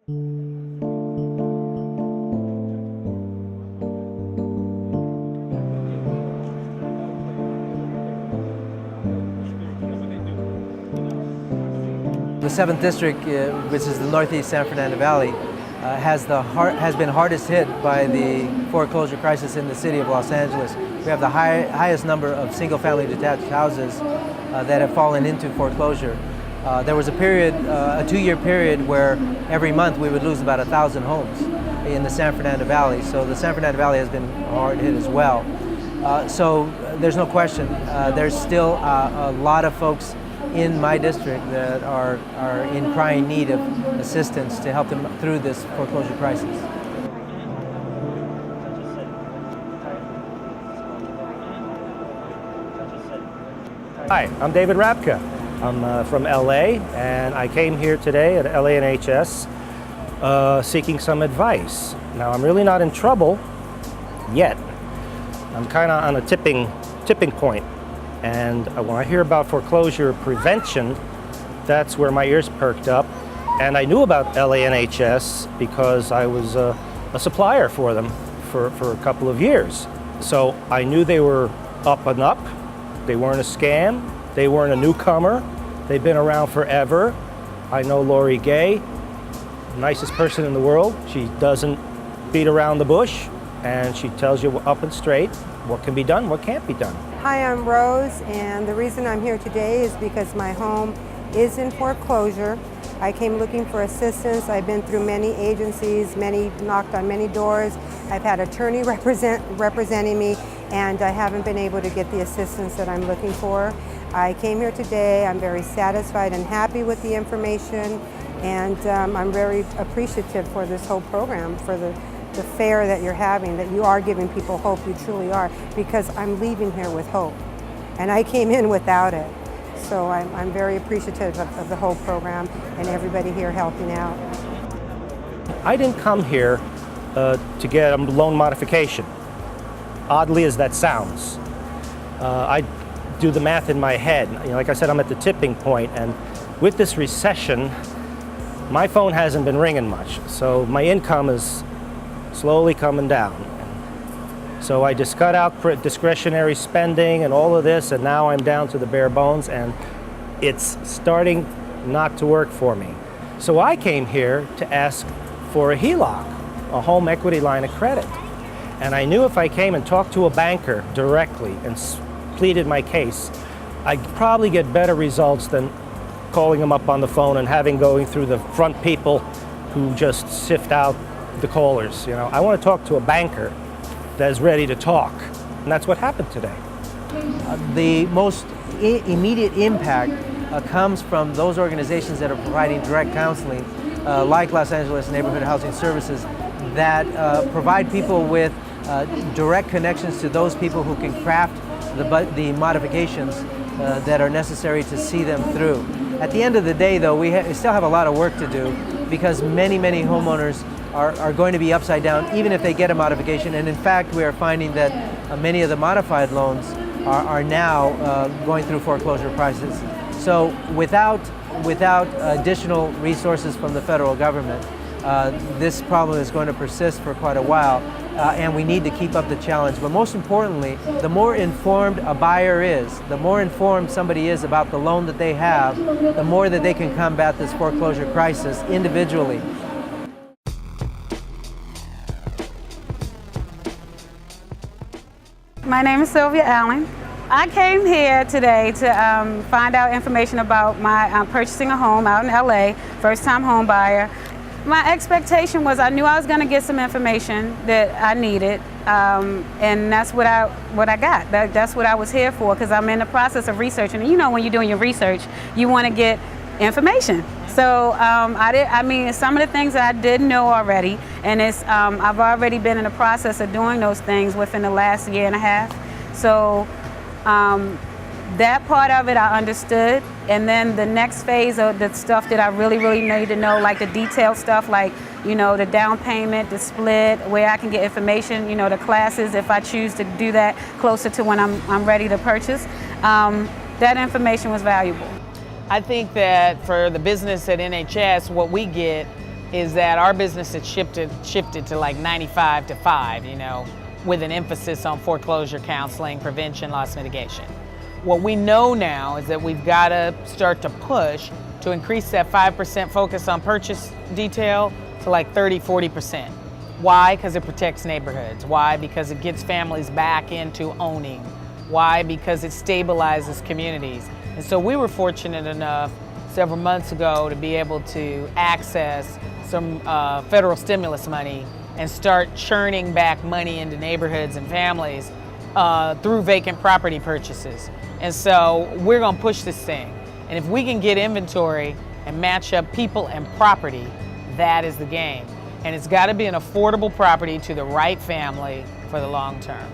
The 7th District, which is the Northeast San Fernando Valley, has been hardest hit by the foreclosure crisis in the city of Los Angeles. We have the highest number of single-family detached houses that have fallen into foreclosure. There was a period, a 2-year period, where every month we would lose about 1,000 homes in the San Fernando Valley. So the San Fernando Valley has been hard hit as well. So there's no question, there's still a lot of folks in my district that are in crying need of assistance to help them through this foreclosure crisis. Hi, I'm David Rapka. I'm from LA, and I came here today at LA&HS seeking some advice. Now, I'm really not in trouble yet. I'm kind of on a tipping point. And when I hear about foreclosure prevention, that's where my ears perked up. And I knew about LA&HS because I was a supplier for them for a couple of years. So I knew they were up and up. They weren't a scam. They weren't a newcomer. They've been around forever. I know Lori Gay, nicest person in the world. She doesn't beat around the bush, and she tells you up and straight what can be done, what can't be done. Hi, I'm Rose, and the reason I'm here today is because my home is in foreclosure. I came looking for assistance. I've been through many agencies, knocked on many doors. I've had attorney representing me, and I haven't been able to get the assistance that I'm looking for. I came here today. I'm very satisfied and happy with the information, and I'm very appreciative for this whole program, for the fair that you're having, that you are giving people hope. You truly are, because I'm leaving here with hope, and I came in without it. So I'm very appreciative of the whole program and everybody here helping out. I didn't come here to get a loan modification, oddly as that sounds. I do the math in my head. Like I said, I'm at the tipping point, and with this recession, my phone hasn't been ringing much, so my income is slowly coming down. So I just cut out discretionary spending and all of this, and now I'm down to the bare bones, and it's starting not to work for me. So I came here to ask for a HELOC, a home equity line of credit. And I knew if I came and talked to a banker directly and pleaded my case, I'd probably get better results than calling them up on the phone and going through the front people who just sift out the callers. I want to talk to a banker that's ready to talk, and that's what happened today. The most immediate impact comes from those organizations that are providing direct counseling, like Los Angeles Neighborhood Housing Services, that provide people with direct connections to those people who can craft the modifications that are necessary to see them through. At the end of the day, though, we still have a lot of work to do, because many homeowners are going to be upside down even if they get a modification. And in fact, we are finding that many of the modified loans are now going through foreclosure crisis. So without additional resources from the federal government, this problem is going to persist for quite a while, and we need to keep up the challenge. But most importantly, the more informed a buyer is, the more informed somebody is about the loan that they have, the more that they can combat this foreclosure crisis individually. My name is Sylvia Allen. I came here today to find out information about my purchasing a home out in LA, first-time home buyer. My expectation was I knew I was going to get some information that I needed, and that's what I got. That's what I was here for, because I'm in the process of researching. And when you're doing your research, you want to get information. So some of the things that I did know already, and I've already been in the process of doing those things within the last year and a half. So that part of it I understood, and then the next phase of the stuff that I really need to know, like the detailed stuff, like the down payment, the split, where I can get information, the classes if I choose to do that closer to when I'm ready to purchase. That information was valuable. I think that for the business at NHS, what we get is that our business had shifted to like 95 to 5, you know, with an emphasis on foreclosure counseling, prevention, loss mitigation. What we know now is that we've got to start to push to increase that 5% focus on purchase detail to like 30, 40%. Why? Because it protects neighborhoods. Why? Because it gets families back into owning. Why? Because it stabilizes communities. And so we were fortunate enough several months ago to be able to access some federal stimulus money and start churning back money into neighborhoods and families through vacant property purchases. And so we're going to push this thing. And if we can get inventory and match up people and property, that is the game. And it's got to be an affordable property to the right family for the long term.